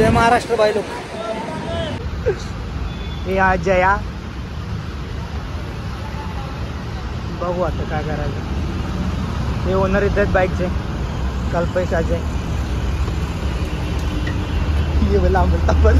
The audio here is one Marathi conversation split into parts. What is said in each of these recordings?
जय महाराष्ट्र भाई लोग. हे आज जया बघू आता काय करायचं. हे ओनर येतात बाईकचे कल्पेश अजय. ये लांब पण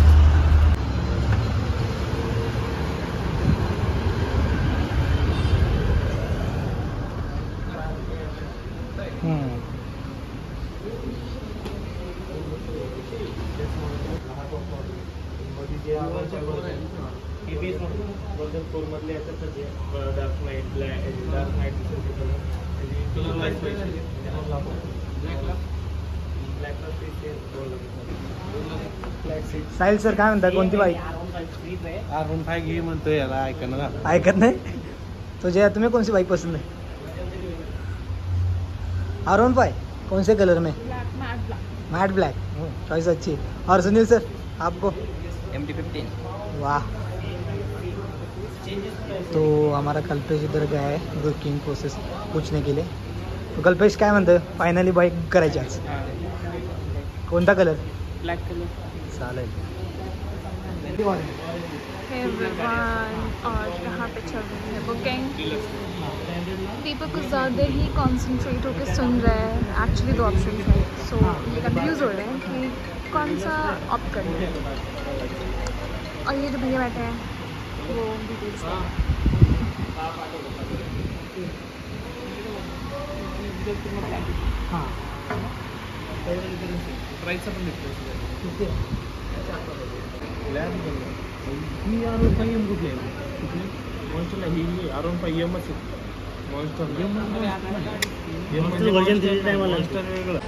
साहिल सर काय म्हणता कोणती बाईक? R15 घे म्हणतोय याला ऐकत नाही तो. जया तुम्हें कौन सी बाइक पसंद है? R15 कौन से कलर में? Matte black. चॉइस अच्छी है. और सुनील सर आपको? MT-15. वाह. तो हमारा कल्पेश इधर गया है बुकिंग प्रोसेस पूछने के लिए. तो कल्पेश काय म्हणतं फायनली बाईक करायची आज? कोणता कलर? Black colour. चालेल. और यहाँ पे चल रही है बुकिंग. दीपक कुछ ज़्यादा ही कॉन्सेंट्रेट होकर सुन रहे हैं. एक्चुअली 2 ऑप्शन है, सो ये कंफ्यूज हो रहे हैं कि कौन सा ऑप्ट करना है. और ये जो भैया बैठे हैं वो डिटेल्स हाँ प्राइस आपण किती आहे? ही R15 M कुठली आहे? मॉन्स्टरला ही R15 M च मॉन्स्टर वर्जन 3 टाइमला मॉन्स्टर वेगळं.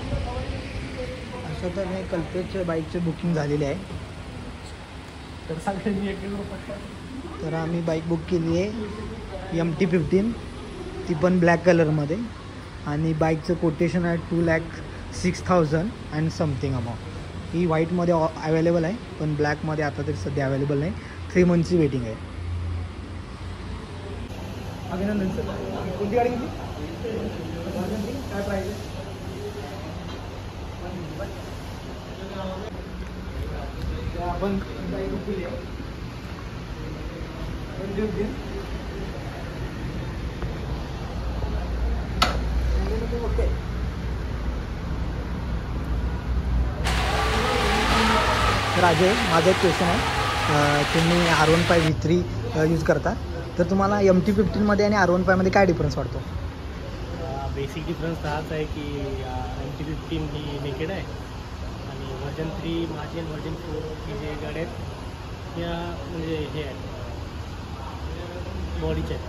असं तर हे कल्पेशच्या बाईकचे बुकिंग झालेले आहे. तर सगळ्यांनी एक तर आम्ही बाईक बुक केली आहे MT-15 ती पण ब्लॅक कलरमध्ये. आणि बाईकचं कोटेशन आहे 2,06,000 अँड समथिंग अमाऊंट. ही व्हाईटमध्ये अवेलेबल आहे पण ब्लॅकमध्ये आता तरी सध्या अवेलेबल नाही. 3 मंथची वेटिंग आहे. अभिनंदन सर. कोणती गाडी घेतली? काय प्राईस आहे? आपण बाईक बुक केली आहे. ओके. तर अजय माझा एक क्वेश्चन आहे. तुम्ही R15 V3 यूज करता तर तुम्हाला MT-15मध्ये आणि R15मध्ये काय डिफरन्स वाटतो? बेसिक डिफरन्स हाच आहे की MT-15 ही नेकेड आहे आणि वर्जन 3 माझी आणि वर्जन 4 ही जे गाड्या आहेत या म्हणजे हे आहेत बॉडीच्या आहेत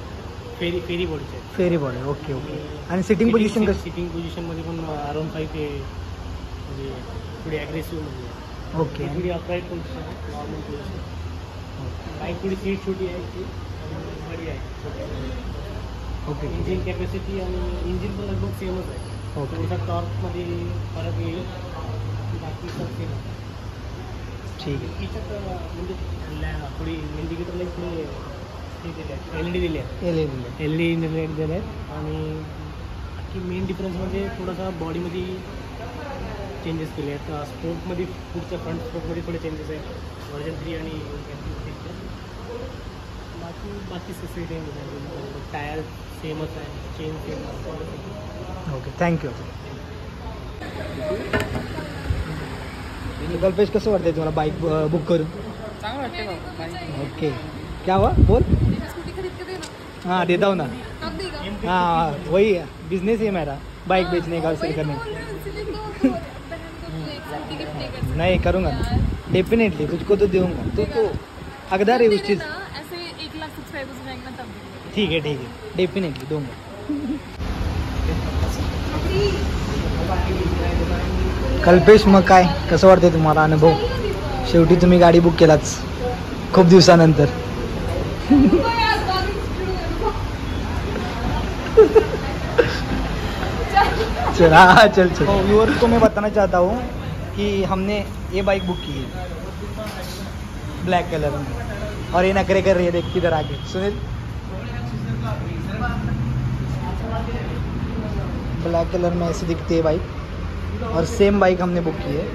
फेरी बॉडीच्या आहेत. फेरी बॉडी. Okay okay. आणि सिटिंग पोझिशन कशी? सिटिंग पोझिशनमध्ये पण R15 ते म्हणजे थोडी ॲग्रेसिव्ह म्हणजे ओके. थोडी अपराईट पोझिशन आहे नॉर्मल पोझिशन. बाईक थोडी सीट छोटी आहे ती बडी आहे. ओके. इंजिन कॅपॅसिटी आणि इंजिन पण लगभग सेमच आहे. ओके. थोडासा टॉर्कमध्ये फरक येईल बाकी सब सेम आहे. ठीक आहे. त्याच्यात म्हणजे थोडी इंडिकेटरला थोडे हे दिले आहेत LED दिले आहेत. LED इंडिकेटर दिले आहेत. आणि बाकी मेन डिफरन्स म्हणजे थोडासा बॉडीमध्ये चेंजेस केले आहेत. स्पोर्टमध्ये पुढच्या फ्रंट स्पोर्टमध्ये थोडे चेंजेस आहेत वर्जन 3 आणि बाकी सगळे टायर सेमच आहे. Chain same. Okay. Thank you. Kalpesh कसं वाटतंय तुम्हाला बाईक बुक करून? चांगलं वाटते. ओके. क्या हुआ बोल? हाँ देता हूँ ना. हाँ वही बिजनेस है मेरा बाइक बेचने का और सेल करने का. नहीं करूँगा डेफिनेटली तुझको तो दूंगा. तो हकदार है उस चीज़. ऐसे 1 लाख सब्सक्राइबर्स हो जाएंगे ना तब. ठीक है डेफिनेटली दूंगा. कल्पेश मग काय कसं वाटतंय तुम्हाला अनुभव? शेवटी तुम्ही गाडी बुक केलाच खूप दिवसानंतर. चल. व्यूअर्स को मैं बताना चाहता हूँ कि हमने ये बाइक बुक की है ब्लैक कलर में और ये नखरे कर रही है. देख किधर आके सुनील. ब्लैक कलर में ऐसे दिखती है बाइक और सेम बाइक हमने बुक की है.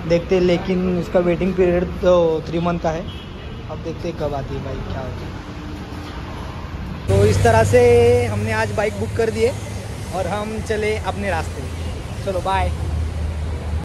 देखते हैं, लेकिन इसका वेटिंग पीरियड तो 3 मंथ का है। अब देखते हैं कब आती है बाइक, क्या होता है। तो इस तरह से हमने आज बाइक बुक कर दी है और हम चले अपने रास्ते। चलो बाय।